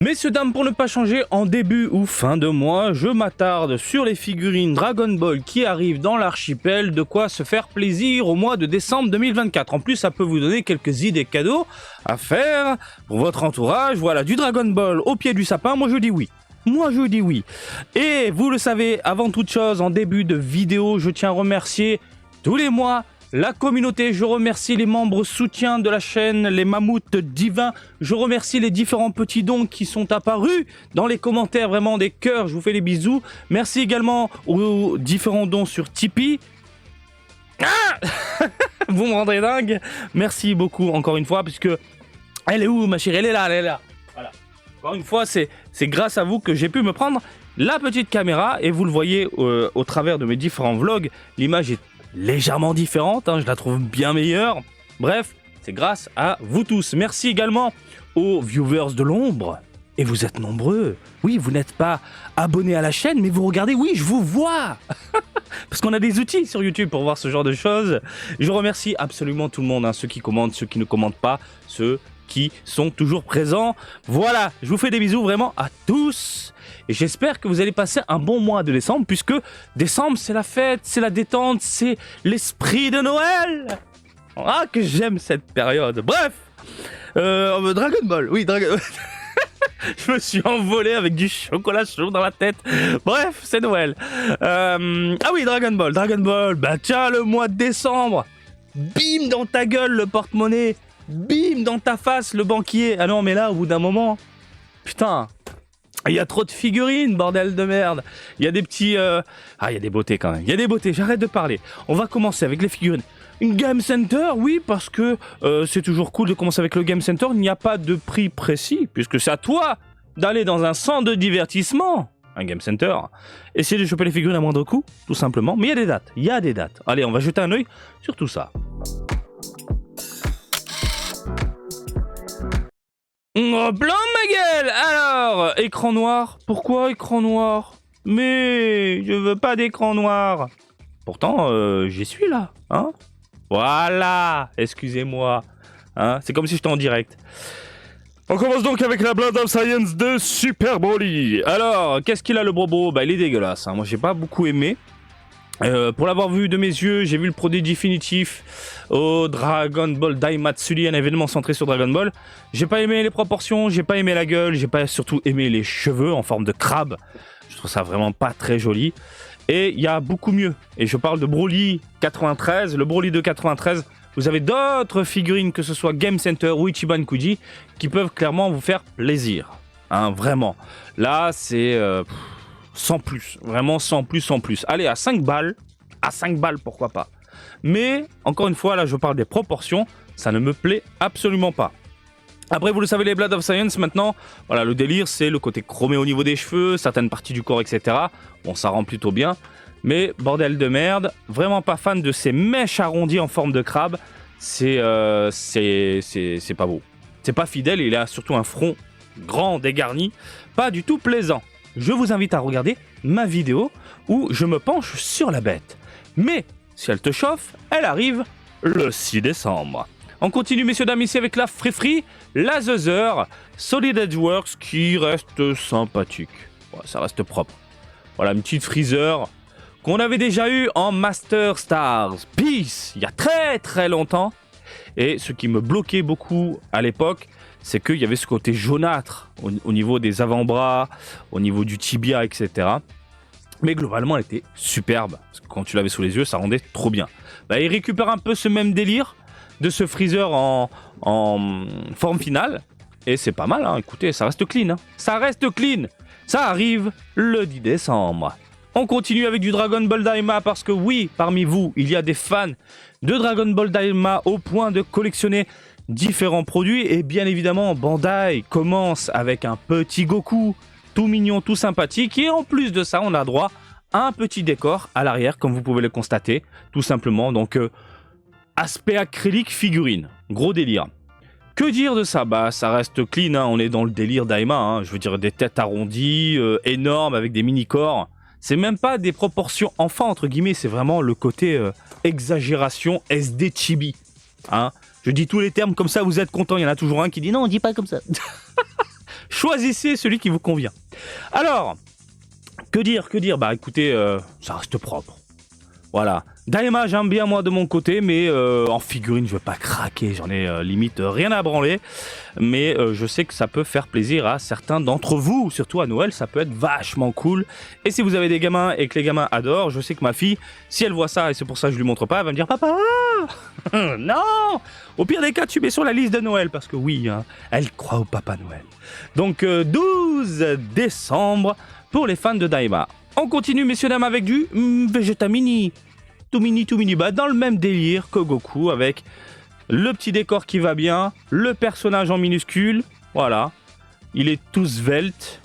Messieurs, dames, pour ne pas changer en début ou fin de mois, je m'attarde sur les figurines Dragon Ball qui arrivent dans l'archipel, de quoi se faire plaisir au mois de décembre 2024. En plus, ça peut vous donner quelques idées cadeaux à faire pour votre entourage. Voilà, du Dragon Ball au pied du sapin, moi je dis oui. Moi je dis oui. Et vous le savez, avant toute chose, en début de vidéo, je tiens à remercier tous les mois la communauté, je remercie les membres soutiens de la chaîne, les mammouths divins, je remercie les différents petits dons qui sont apparus dans les commentaires, vraiment des cœurs, je vous fais des bisous. Merci également aux différents dons sur Tipeee. Ah vous me rendrez dingue. Merci beaucoup encore une fois, puisque... Elle est où ma chérie? Elle est là, elle est là. Voilà. Encore une fois, c'est grâce à vous que j'ai pu me prendre la petite caméra, et vous le voyez au travers de mes différents vlogs, l'image est légèrement différente, hein, je la trouve bien meilleure. Bref, c'est grâce à vous tous. Merci également aux viewers de l'ombre. Et vous êtes nombreux. Oui, vous n'êtes pas abonnés à la chaîne, mais vous regardez, oui, je vous vois. Parce qu'on a des outils sur YouTube pour voir ce genre de choses. Je remercie absolument tout le monde, hein, ceux qui commentent, ceux qui ne commentent pas, ceux qui sont toujours présents. Voilà, je vous fais des bisous vraiment à tous. Et j'espère que vous allez passer un bon mois de décembre, puisque décembre, c'est la fête, c'est la détente, c'est l'esprit de Noël. Ah, que j'aime cette période. Bref, Dragon Ball, oui, Dragon Je me suis envolé avec du chocolat chaud dans la tête. Bref, c'est Noël. Ah oui, Dragon Ball, bah tiens, le mois de décembre. Bim dans ta gueule le porte-monnaie. Bim dans ta face le banquier. Ah non, mais là, au bout d'un moment, putain... Il y a trop de figurines, bordel de merde. Il y a des petits... Ah, il y a des beautés quand même. Il y a des beautés, j'arrête de parler. On va commencer avec les figurines. Une Game Center, oui, parce que c'est toujours cool de commencer avec le Game Center. Il n'y a pas de prix précis, puisque c'est à toi d'aller dans un centre de divertissement, un Game Center, essayer de choper les figurines à moindre coût, tout simplement. Mais il y a des dates. Allez, on va jeter un œil sur tout ça. Oh, blanc ma gueule. Alors, écran noir. Pourquoi écran noir? Mais je veux pas d'écran noir. Pourtant, j'y suis là, hein. Voilà, excusez-moi. Hein, c'est comme si j'étais en direct. On commence donc avec la Blood of Science de Super Broly. Alors, qu'est-ce qu'il a le bobo? Bah, il est dégueulasse, hein. Moi, j'ai pas beaucoup aimé. Pour l'avoir vu de mes yeux, j'ai vu le produit définitif au Dragon Ball Daimatsuri, un événement centré sur Dragon Ball. J'ai pas aimé les proportions, j'ai pas aimé la gueule, j'ai pas surtout aimé les cheveux en forme de crabe. Je trouve ça vraiment pas très joli. Et il y a beaucoup mieux. Et je parle de Broly 93, le Broly de 93. Vous avez d'autres figurines, que ce soit Game Center ou Ichiban Kuji, qui peuvent clairement vous faire plaisir. Hein, vraiment. Là, c'est... sans plus, vraiment sans plus, sans plus. Allez, à 5 balles, pourquoi pas. Mais, encore une fois, là je parle des proportions, ça ne me plaît absolument pas. Après, vous le savez, les Blood of Science, maintenant, voilà, le délire, c'est le côté chromé au niveau des cheveux, certaines parties du corps, etc. Bon, ça rend plutôt bien, mais bordel de merde, vraiment pas fan de ces mèches arrondies en forme de crabe, c'est pas beau. C'est pas fidèle, il a surtout un front grand, dégarni, pas du tout plaisant. Je vous invite à regarder ma vidéo où je me penche sur la bête. Mais, si elle te chauffe, elle arrive le 6 décembre. On continue, messieurs, dames, ici avec la Free, la Zuther, Solid Edgeworks, qui reste sympathique. Ouais, ça reste propre. Voilà, une petite Freezer qu'on avait déjà eu en Master Stars Peace, il y a très très longtemps. Et ce qui me bloquait beaucoup à l'époque, c'est qu'il y avait ce côté jaunâtre au niveau des avant-bras, au niveau du tibia, etc. Mais globalement, elle était superbe. Parce que quand tu l'avais sous les yeux, ça rendait trop bien. Bah, il récupère un peu ce même délire de ce Freezer en forme finale. Et c'est pas mal, hein. Écoutez, ça reste clean. Hein. Ça reste clean. Ça arrive le 10 décembre. On continue avec du Dragon Ball Daima parce que oui, parmi vous, il y a des fans de Dragon Ball Daima au point de collectionner différents produits. Et bien évidemment, Bandai commence avec un petit Goku, tout mignon, tout sympathique. Et en plus de ça, on a droit à un petit décor à l'arrière, comme vous pouvez le constater, tout simplement. Donc, aspect acrylique figurine, gros délire. Que dire de ça? Bah, ça reste clean, hein. On est dans le délire Daima, hein. Je veux dire, des têtes arrondies, énormes, avec des mini-corps. C'est même pas des proportions enfants, entre guillemets, c'est vraiment le côté exagération SD chibi. Hein, je dis tous les termes comme ça, vous êtes contents. Il y en a toujours un qui dit non, on dit pas comme ça. Choisissez celui qui vous convient. Alors, que dire? Bah écoutez, ça reste propre. Voilà. Daima, j'aime bien moi de mon côté, mais en figurine, je veux pas craquer. J'en ai limite rien à branler. Mais je sais que ça peut faire plaisir à certains d'entre vous. Surtout à Noël, ça peut être vachement cool. Et si vous avez des gamins et que les gamins adorent, je sais que ma fille, si elle voit ça, et c'est pour ça que je lui montre pas, elle va me dire papa. Non. Au pire des cas, tu mets sur la liste de Noël. Parce que oui, hein, elle croit au Papa Noël. Donc 12 décembre pour les fans de Daima. On continue, messieurs dames, avec du Vegeta Mini. Tout mini. Bah, dans le même délire que Goku, avec le petit décor qui va bien, le personnage en minuscule. Voilà. Il est tout svelte.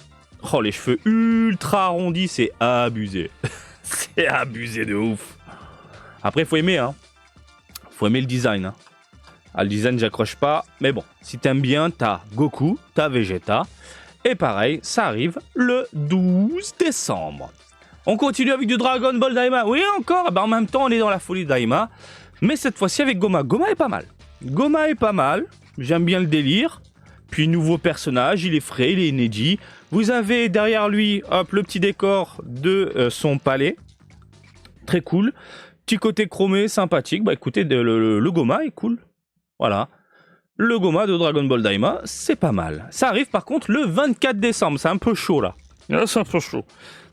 Oh, les cheveux ultra arrondis, c'est abusé. C'est abusé de ouf. Après, faut aimer, hein. Faut aimer le design, hein. Ah, le design, j'accroche pas. Mais bon, si t'aimes bien, t'as Goku, t'as Vegeta. Et pareil, ça arrive le 12 décembre. On continue avec du Dragon Ball Daima. Oui, encore. Bah, en même temps, on est dans la folie Daima. Mais cette fois-ci avec Goma. Goma est pas mal. J'aime bien le délire. Puis, nouveau personnage. Il est frais, il est inédit. Vous avez derrière lui, hop, le petit décor de son palais. Très cool. Petit côté chromé, sympathique. Bah, écoutez, le Goma est cool. Voilà. Le Goma de Dragon Ball Daima, c'est pas mal. Ça arrive par contre le 24 décembre, c'est un peu chaud là. C'est un peu chaud.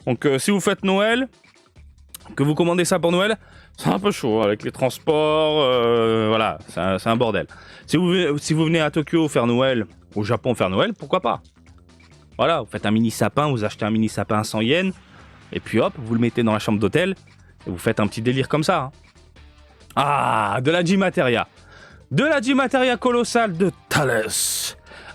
Donc si vous faites Noël, que vous commandez ça pour Noël, c'est un peu chaud avec les transports, voilà, c'est un bordel. Si vous venez à Tokyo faire Noël, au Japon faire Noël, pourquoi pas? Voilà, vous faites un mini sapin, vous achetez un mini sapin à 100 yens, et puis hop, vous le mettez dans la chambre d'hôtel, et vous faites un petit délire comme ça. Hein. Ah, de la G-Materia. De la G-Materia colossale de Thales.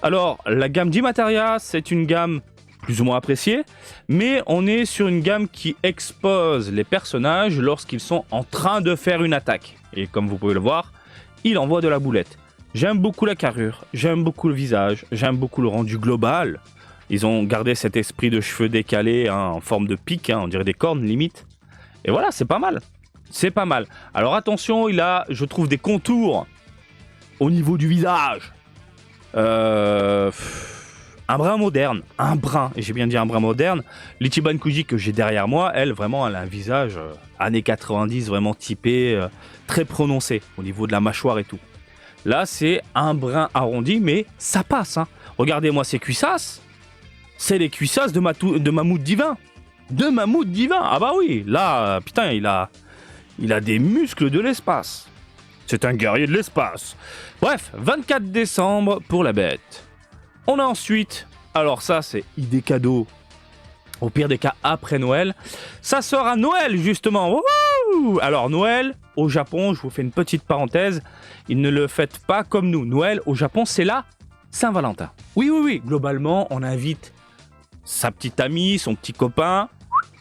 Alors, la gamme G-Materia, c'est une gamme plus ou moins appréciée, mais on est sur une gamme qui expose les personnages lorsqu'ils sont en train de faire une attaque. Et comme vous pouvez le voir, il envoie de la boulette. J'aime beaucoup la carrure, j'aime beaucoup le visage, j'aime beaucoup le rendu global. Ils ont gardé cet esprit de cheveux décalés hein, en forme de pic, hein, on dirait des cornes limite. Et voilà, c'est pas mal. C'est pas mal. Alors attention, il a, je trouve, des contours au niveau du visage. Un brin moderne. Et j'ai bien dit un brin moderne. L'Ichiban Kuji que j'ai derrière moi, elle, vraiment, elle a un visage années 90, vraiment typé, très prononcé au niveau de la mâchoire et tout. Là, c'est un brin arrondi, mais ça passe. Hein. Regardez-moi ces cuissasses. C'est les cuissasses de Mammouth divin. De Mammouth divin. Ah bah oui, là, putain, il a des muscles de l'espace. C'est un guerrier de l'espace. Bref, 24 décembre pour la bête. On a ensuite, alors ça c'est idée cadeau, au pire des cas après Noël. Ça sort à Noël justement. Wouhou! Alors Noël, au Japon, je vous fais une petite parenthèse, ils ne le fêtent pas comme nous. Noël, au Japon, c'est la Saint-Valentin. Oui, globalement, on invite sa petite amie, son petit copain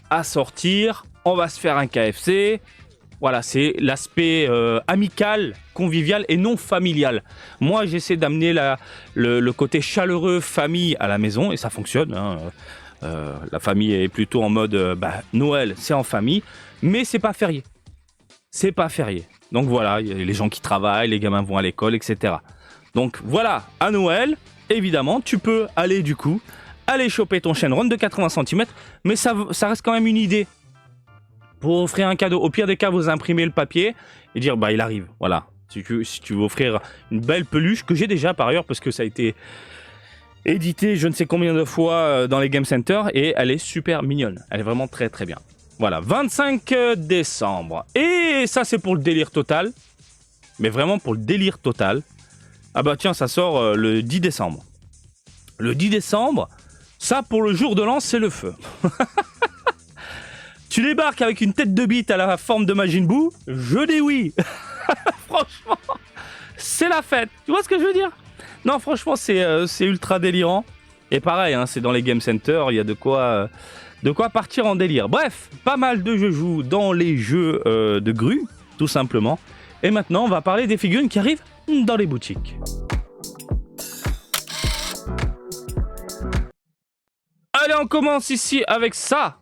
à sortir. On va se faire un KFC. Voilà, c'est l'aspect amical, convivial et non familial. Moi, j'essaie d'amener le côté chaleureux famille à la maison et ça fonctionne. Hein. La famille est plutôt en mode Noël, c'est en famille, mais c'est pas férié. C'est pas férié. Donc voilà, il y a les gens qui travaillent, les gamins vont à l'école, etc. Donc voilà, à Noël, évidemment, tu peux aller choper ton Shenron de 80 cm, mais ça reste quand même une idée. Pour offrir un cadeau, au pire des cas, vous imprimez le papier et dire il arrive. Voilà. Si tu veux offrir une belle peluche, que j'ai déjà par ailleurs, parce que ça a été édité je ne sais combien de fois dans les Game Center, et elle est super mignonne. Elle est vraiment très très bien. Voilà, 25 décembre. Et ça, c'est pour le délire total. Mais vraiment pour le délire total. Ah bah tiens, ça sort le 10 décembre. Le 10 décembre, ça pour le jour de l'an, c'est le feu. Tu débarques avec une tête de bite à la forme de Majin Buu, je dis oui. Franchement, c'est la fête. Tu vois ce que je veux dire? Non, franchement, c'est ultra délirant. Et pareil, hein, c'est dans les Game Center, il y a de quoi partir en délire. Bref, pas mal de jeux jouent dans les jeux de grue, tout simplement. Et maintenant, on va parler des figurines qui arrivent dans les boutiques. Allez, on commence ici avec ça.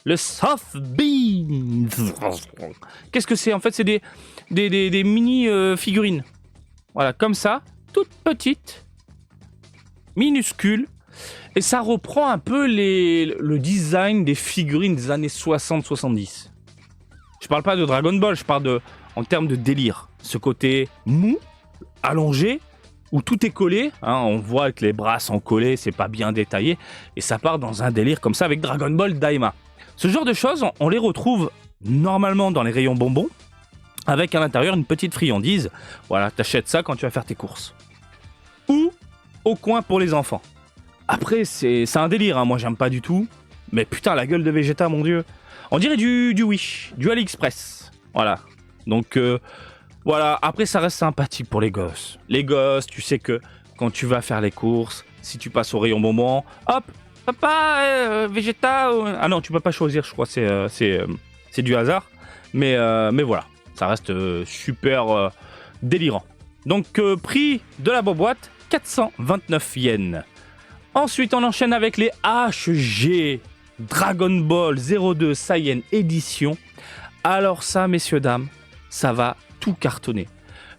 Le Soft Beans. Qu'est-ce que c'est? En fait, c'est des mini figurines. Voilà, comme ça, toutes petites, minuscules. Et ça reprend un peu le design des figurines des années 60-70. Je parle pas de Dragon Ball, je parle en termes de délire. Ce côté mou, allongé, où tout est collé. Hein, on voit que les bras sont collés, c'est pas bien détaillé. Et ça part dans un délire comme ça avec Dragon Ball Daima. Ce genre de choses, on les retrouve normalement dans les rayons bonbons, avec à l'intérieur une petite friandise. Voilà, t'achètes ça quand tu vas faire tes courses. Ou au coin pour les enfants. Après, c'est un délire, hein. Moi j'aime pas du tout. Mais putain, la gueule de Vegeta, mon dieu. On dirait du Wish, du AliExpress. Voilà. Donc, voilà. Après, ça reste sympathique pour les gosses. Les gosses, tu sais que quand tu vas faire les courses, si tu passes au rayon bonbons, hop, papa, Vegeta. Ah non, tu peux pas choisir, je crois, c'est du hasard. Mais voilà, ça reste super délirant. Donc, prix de la boîte, 429 yens. Ensuite, on enchaîne avec les HG Dragon Ball 02 Saiyan Edition. Alors ça, messieurs, dames, ça va tout cartonner.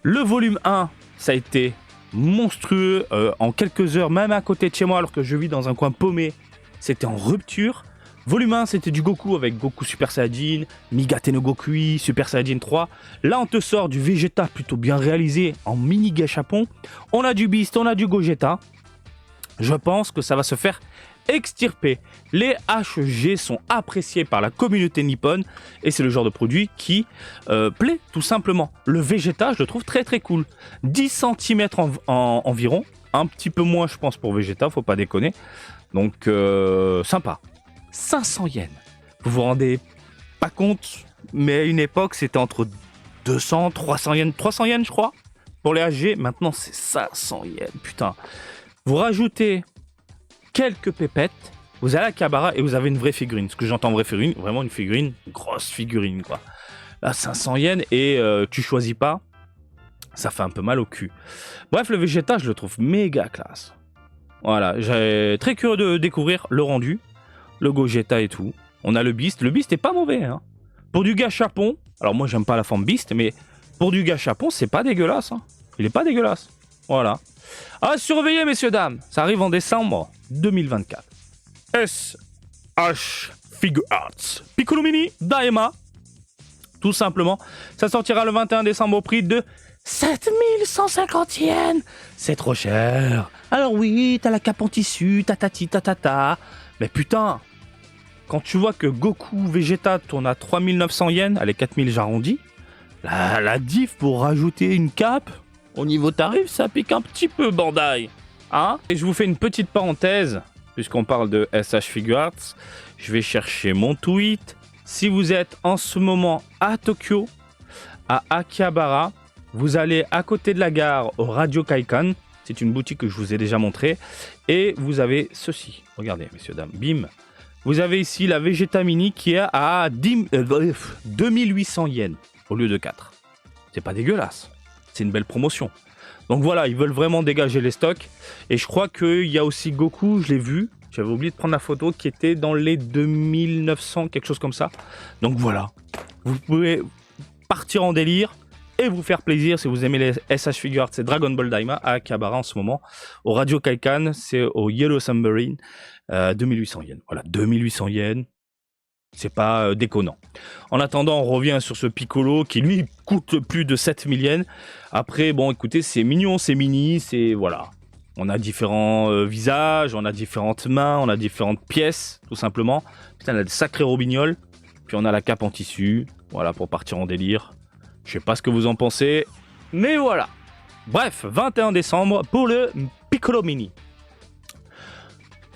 Le volume 1, ça a été monstrueux en quelques heures, même à côté de chez moi, alors que je vis dans un coin paumé. C'était en rupture. Volume 1, c'était du Goku avec Goku Super Saiyajin, Migate no Gokui, Super Saiyajin 3. Là, on te sort du Vegeta plutôt bien réalisé en mini gâchapon. On a du Beast, on a du Gogeta. Je pense que ça va se faire extirper. Les HG sont appréciés par la communauté nippone et c'est le genre de produit qui plaît tout simplement. Le Vegeta, je le trouve très très cool. 10 cm environ, un petit peu moins je pense pour Vegeta, faut pas déconner. Donc sympa. 500 yens. Vous vous rendez pas compte, mais à une époque c'était entre 200, 300 yens, 300 yens je crois pour les HG. Maintenant c'est 500 yens, putain. Vous rajoutez quelques pépettes, vous allez à Akihabara et vous avez une vraie figurine. Ce que j'entends vraie figurine, vraiment une figurine, une grosse figurine quoi. Là 500 yens et tu choisis pas, ça fait un peu mal au cul. Bref, le Vegeta je le trouve méga classe. Voilà, j'ai très curieux de découvrir le rendu, le Gogeta et tout. On a le Beast est pas mauvais hein. Pour du gâchapon, alors moi j'aime pas la forme Beast, mais pour du gâchapon c'est pas dégueulasse hein. Il est pas dégueulasse. Voilà. À surveiller, messieurs, dames. Ça arrive en décembre 2024. SH Figure Arts Piccolo Mini Daima. Tout simplement. Ça sortira le 21 décembre au prix de 7150 yens. C'est trop cher. Alors oui, t'as la cape en tissu, tatati tatata. Mais putain, quand tu vois que Goku Vegeta tourne à 3900 yens, allez 4000 j'arrondis, la diff pour rajouter une cape... Au niveau tarif, ça pique un petit peu, Bandai. Hein? Et je vous fais une petite parenthèse, puisqu'on parle de SH Figure Arts. Je vais chercher mon tweet. Si vous êtes en ce moment à Tokyo, à Akihabara, vous allez à côté de la gare au Radio Kaikan. C'est une boutique que je vous ai déjà montrée. Et vous avez ceci. Regardez, messieurs, dames. Bim. Vous avez ici la Vegeta Mini qui est à 2800 yens au lieu de 4. C'est pas dégueulasse. C'est une belle promotion. Donc voilà, ils veulent vraiment dégager les stocks. Et je crois qu'il y a aussi Goku, je l'ai vu. J'avais oublié de prendre la photo qui était dans les 2900, quelque chose comme ça. Donc voilà, vous pouvez partir en délire et vous faire plaisir si vous aimez les SH Figure Arts. C'est Dragon Ball Daima à Akihabara en ce moment. Au Radio Kaikan, c'est au Yellow Submarine. 2800 yens. Voilà, 2800 yens. C'est pas déconnant. En attendant, on revient sur ce Piccolo qui lui coûte plus de 7000 yens. Après, bon, écoutez, c'est mignon, c'est mini, c'est voilà. On a différents visages, on a différentes mains, on a différentes pièces, tout simplement. Putain, on a des sacrés robignoles. Puis on a la cape en tissu, voilà, pour partir en délire. Je sais pas ce que vous en pensez, mais voilà. Bref, 21 décembre pour le Piccolo Mini.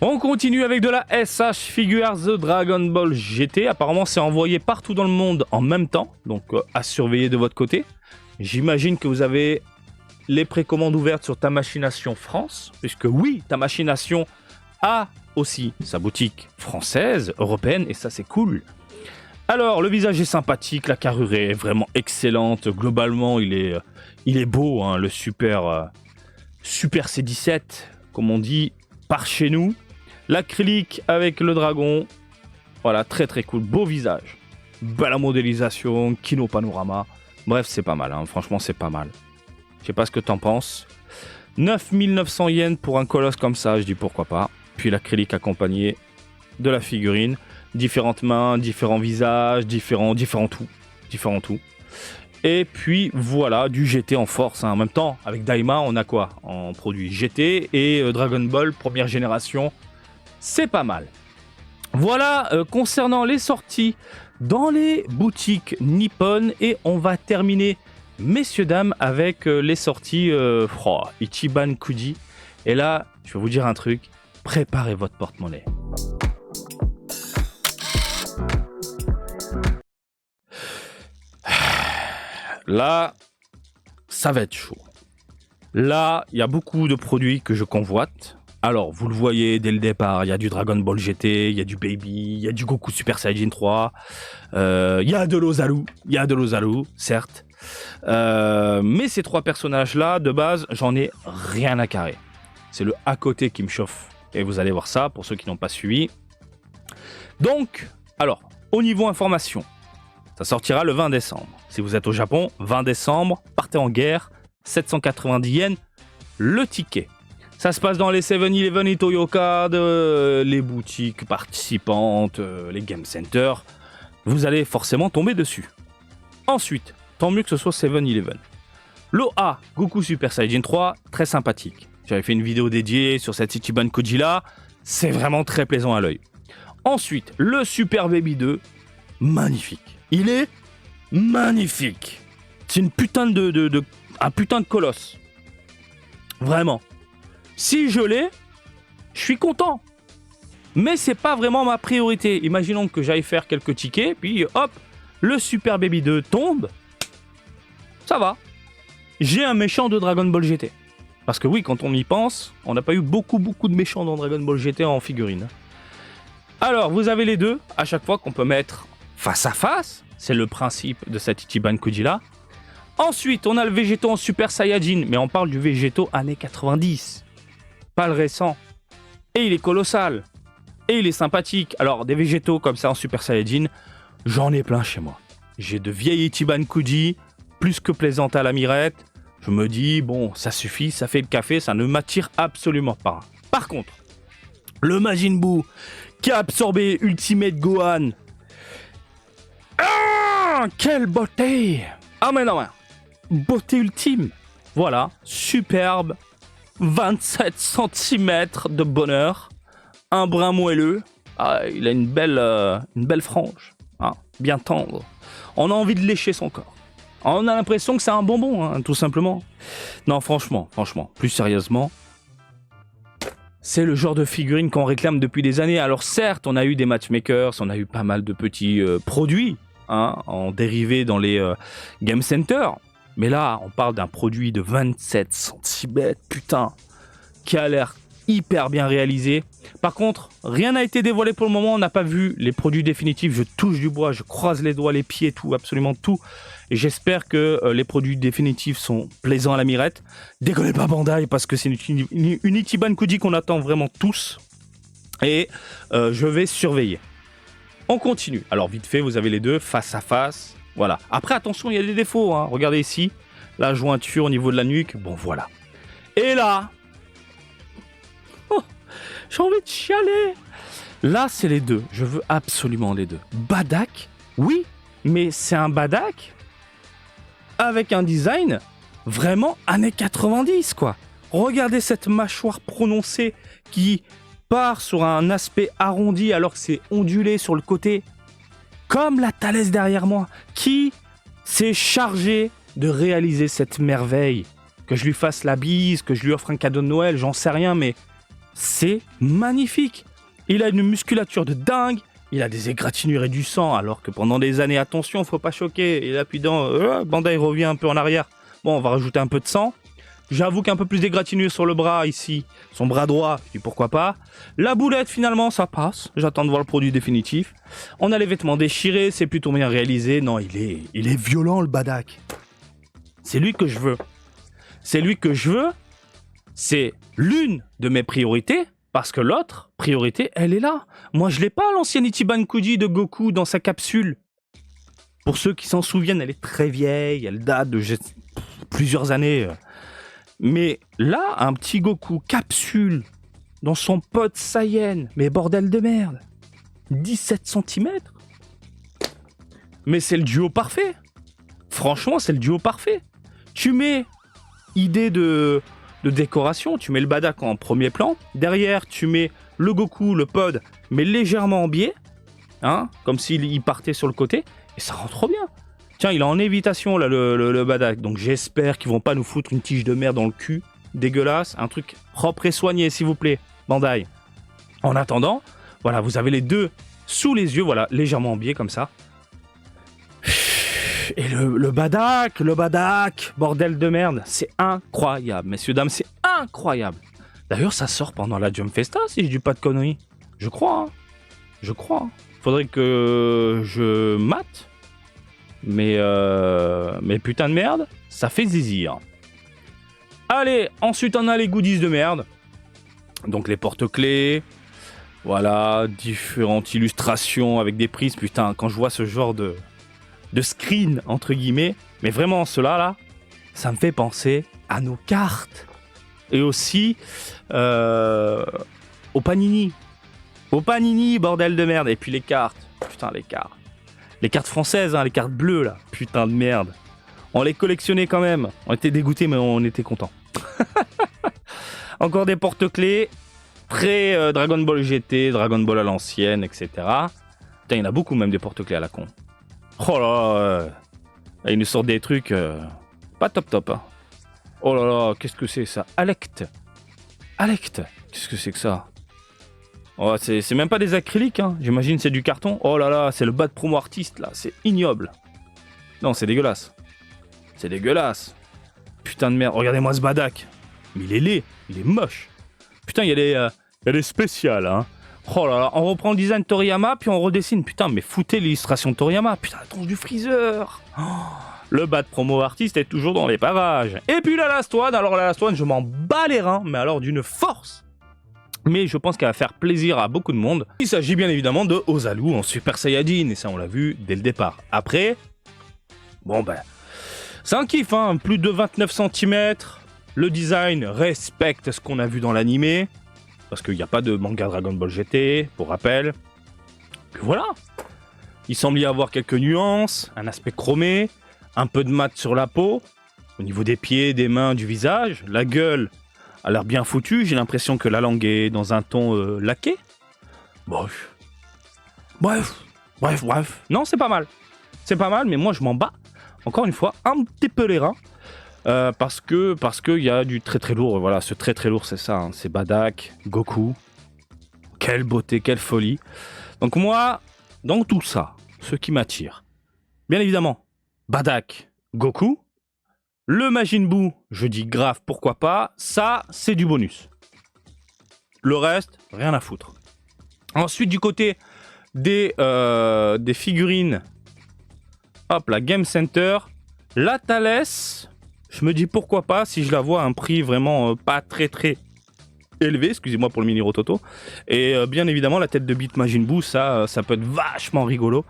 On continue avec de la SH Figure The Dragon Ball GT. Apparemment, c'est envoyé partout dans le monde en même temps. Donc, à surveiller de votre côté. J'imagine que vous avez les précommandes ouvertes sur Ta Machination France. Puisque oui, Ta Machination a aussi sa boutique française, européenne. Et ça, c'est cool. Alors, le visage est sympathique. La carrure est vraiment excellente. Globalement, il est beau. Hein, le Super C17, comme on dit, par chez nous. L'acrylique avec le dragon, voilà, très très cool, beau visage, belle modélisation, Kino Panorama, bref c'est pas mal, hein. Franchement c'est pas mal. Je sais pas ce que t'en penses. 9900 yens pour un colosse comme ça, je dis pourquoi pas. puis l'acrylique accompagné de la figurine. Différentes mains, différents visages, différents tout. Et puis voilà, du GT en force. En même temps, avec Daima, on a quoi en produit GT et Dragon Ball première génération. C'est pas mal. Voilà concernant les sorties dans les boutiques Nippon. Et on va terminer, messieurs, dames, avec les sorties Ichiban Kuji. Et là, je vais vous dire un truc. Préparez votre porte-monnaie. Là, ça va être chaud. Là, il y a beaucoup de produits que je convoite. Alors, vous le voyez dès le départ, il y a du Dragon Ball GT, il y a du Baby, il y a du Goku Super Saiyajin 3, il y a de l'Ozaru, certes. Mais ces trois personnages-là, de base, j'en ai rien à carrer. C'est le à côté qui me chauffe. Et vous allez voir ça, pour ceux qui n'ont pas suivi. Donc, alors, au niveau information, ça sortira le 20 décembre. Si vous êtes au Japon, 20 décembre, partez en guerre, 790 yens, le ticket. Ça se passe dans les 7-Eleven et Toyoka, les boutiques participantes, les game centers. Vous allez forcément tomber dessus. Ensuite, tant mieux que ce soit 7-Eleven. L'OA Goku Super Saiyajin 3, très sympathique. J'avais fait une vidéo dédiée sur cette Ichiban Kuji là. C'est vraiment très plaisant à l'œil. Ensuite, le Super Baby 2, magnifique. Il est magnifique. C'est une putain un putain de colosse. Vraiment. Si je l'ai, je suis content. Mais c'est pas vraiment ma priorité. Imaginons que j'aille faire quelques tickets, puis hop, le Super Baby 2 tombe. Ça va. J'ai un méchant de Dragon Ball GT. Parce que oui, quand on y pense, on n'a pas eu beaucoup de méchants dans Dragon Ball GT en figurine. Alors, vous avez les deux, à chaque fois qu'on peut mettre face à face. C'est le principe de cette Ichiban Kuji là. Ensuite, on a le Végéto en Super Saiyajin, mais on parle du Végéto années 90. Pas le récent. Et il est colossal. Et il est sympathique. Alors, des Végétos comme ça en Super Saiyajin, j'en ai plein chez moi. J'ai de vieilles Ichiban Kuji, plus que plaisantes à la mirette. Je me dis, bon, ça suffit, ça fait le café, ça ne m'attire absolument pas. Par contre, le Majin Buu qui a absorbé Ultimate Gohan. Ah, quelle beauté! Ah mais non, beauté ultime. Voilà, superbe, 27 cm de bonheur, un brin moelleux. Ah, il a une belle frange, hein, bien tendre. On a envie de lécher son corps. On a l'impression que c'est un bonbon, hein, tout simplement. Non, franchement, plus sérieusement, c'est le genre de figurine qu'on réclame depuis des années. Alors certes, on a eu des matchmakers, on a eu pas mal de petits produits, hein, en dérivé dans les game centers. Mais là, on parle d'un produit de 27 cm, putain, qui a l'air hyper bien réalisé. Par contre, rien n'a été dévoilé pour le moment, on n'a pas vu les produits définitifs. Je touche du bois, je croise les doigts, les pieds, tout, absolument tout. Et j'espère que les produits définitifs sont plaisants à la mirette. Décollez pas Bandai, parce que c'est une Ichiban Kuji qu'on attend vraiment tous. Et je vais surveiller. On continue. Alors vite fait, vous avez les deux face à face. Voilà. Après, attention, il y a des défauts, hein. Regardez ici, la jointure au niveau de la nuque. Bon, voilà. Et là, oh, j'ai envie de chialer. Là, c'est les deux. Je veux absolument les deux. Badak, oui, mais c'est un Badak avec un design vraiment années 90, quoi. Regardez cette mâchoire prononcée qui part sur un aspect arrondi alors que c'est ondulé sur le côté. Comme la Thalès derrière moi, qui s'est chargé de réaliser cette merveille. Que je lui fasse la bise, que je lui offre un cadeau de Noël, j'en sais rien, mais c'est magnifique. Il a une musculature de dingue, il a des égratignures et du sang, alors que pendant des années, attention, faut pas choquer. Et là, puis Bandai revient un peu en arrière. Bon, on va rajouter un peu de sang. J'avoue qu'un peu plus d'égratignure sur le bras ici, son bras droit, je dis pourquoi pas. La boulette finalement ça passe, j'attends de voir le produit définitif. On a les vêtements déchirés, c'est plutôt bien réalisé. Non, il est violent le Badak. C'est lui que je veux. C'est lui que je veux. C'est l'une de mes priorités, parce que l'autre priorité, elle est là. Moi je l'ai pas, l'ancienne Ichiban Kuji de Goku dans sa capsule. Pour ceux qui s'en souviennent, elle est très vieille, elle date de plusieurs années. Mais là, un petit Goku capsule dans son pod Saiyan. Mais bordel de merde. 17 cm. Mais c'est le duo parfait. Franchement, c'est le duo parfait. Tu mets idée de décoration, tu mets le Badak en premier plan. Derrière, tu mets le Goku, le pod, mais légèrement en biais. Hein, comme s'il partait sur le côté. Et ça rend trop bien. Tiens, il est en évitation, là, le Badak. Donc j'espère qu'ils vont pas nous foutre une tige de merde dans le cul. Dégueulasse. Un truc propre et soigné, s'il vous plaît. Bandai. En attendant, voilà, vous avez les deux sous les yeux, voilà, légèrement en biais, comme ça. Et le Badak, bordel de merde, c'est incroyable, messieurs, dames, c'est incroyable. D'ailleurs, ça sort pendant la Jump Festa, si je dis pas de conneries. Je crois, hein. Je crois. Faudrait que je mate. Mais putain de merde, ça fait zizir. Allez, ensuite on a les goodies de merde. Donc les porte-clés. Voilà, différentes illustrations avec des prises. Putain, quand je vois ce genre de screen, entre guillemets, mais vraiment cela là, ça me fait penser à nos cartes. Et aussi au Panini. Au Panini, bordel de merde. Et puis les cartes. Putain, les cartes. Les cartes françaises, hein, les cartes bleues là. Putain de merde. On les collectionnait quand même. On était dégoûtés, mais on était contents. Encore des porte-clés. Très Dragon Ball GT, Dragon Ball à l'ancienne, etc. Putain, il y en a beaucoup même des porte-clés à la con. Oh là là, ils nous sortent des trucs pas top. Hein. Oh là là, qu'est-ce que c'est ça? Alect, qu'est-ce que c'est que ça? Oh, c'est même pas des acryliques, hein. J'imagine c'est du carton. Oh là là, c'est le bas de promo artiste là, c'est ignoble. Non, c'est dégueulasse. C'est dégueulasse. Putain de merde, regardez-moi ce Badak. Mais il est laid, il est moche. Putain, il y a des spéciales, hein. Oh là là, on reprend le design Toriyama, puis on redessine. Putain, mais foutez l'illustration Toriyama. Putain, la tronche du Freezer. Oh, le bas de promo artiste est toujours dans les parages. Et puis la Last One, alors la Last One, je m'en bats les reins, mais alors d'une force. Mais je pense qu'elle va faire plaisir à beaucoup de monde. Il s'agit bien évidemment de Ozalu en Super Saiyajin, et ça on l'a vu dès le départ. Après, bon ben, c'est un kiff, hein, plus de 29 cm. Le design respecte ce qu'on a vu dans l'animé. Parce qu'il n'y a pas de manga Dragon Ball GT, pour rappel. Puis voilà. Il semble y avoir quelques nuances, un aspect chromé, un peu de mat sur la peau, au niveau des pieds, des mains, du visage. La gueule a l'air bien foutue, j'ai l'impression que la langue est dans un ton laqué. Bref. Non, c'est pas mal. C'est pas mal, mais moi je m'en bats, encore une fois, un petit peu les reins. Parce que il y a du très très lourd. Voilà, ce très très lourd, c'est ça, hein, c'est Badak, Goku. Quelle beauté, quelle folie. Donc moi, dans tout ça, ce qui m'attire, bien évidemment, Badak, Goku. Le Majin Buu, je dis grave, pourquoi pas. Ça, c'est du bonus. Le reste, rien à foutre. Ensuite, du côté des figurines, hop, la Game Center, la Thales. Je me dis pourquoi pas si je la vois à un prix vraiment pas très élevé, excusez-moi pour le mini rototo. Et bien évidemment la tête de Beat Majin Buu, ça peut être vachement rigolo.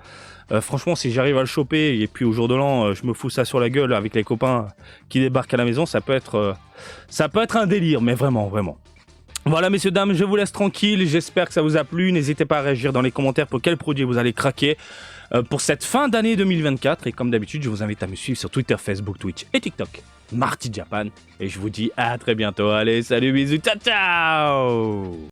Franchement, si j'arrive à le choper et puis au jour de l'an je me fous ça sur la gueule avec les copains qui débarquent à la maison, ça peut être un délire, mais vraiment. Voilà messieurs dames, je vous laisse tranquille, j'espère que ça vous a plu, n'hésitez pas à réagir dans les commentaires pour quel produit vous allez craquer pour cette fin d'année 2024, et comme d'habitude je vous invite à me suivre sur Twitter, Facebook, Twitch et TikTok, Marty Japan, et je vous dis à très bientôt, allez salut, bisous, ciao ciao.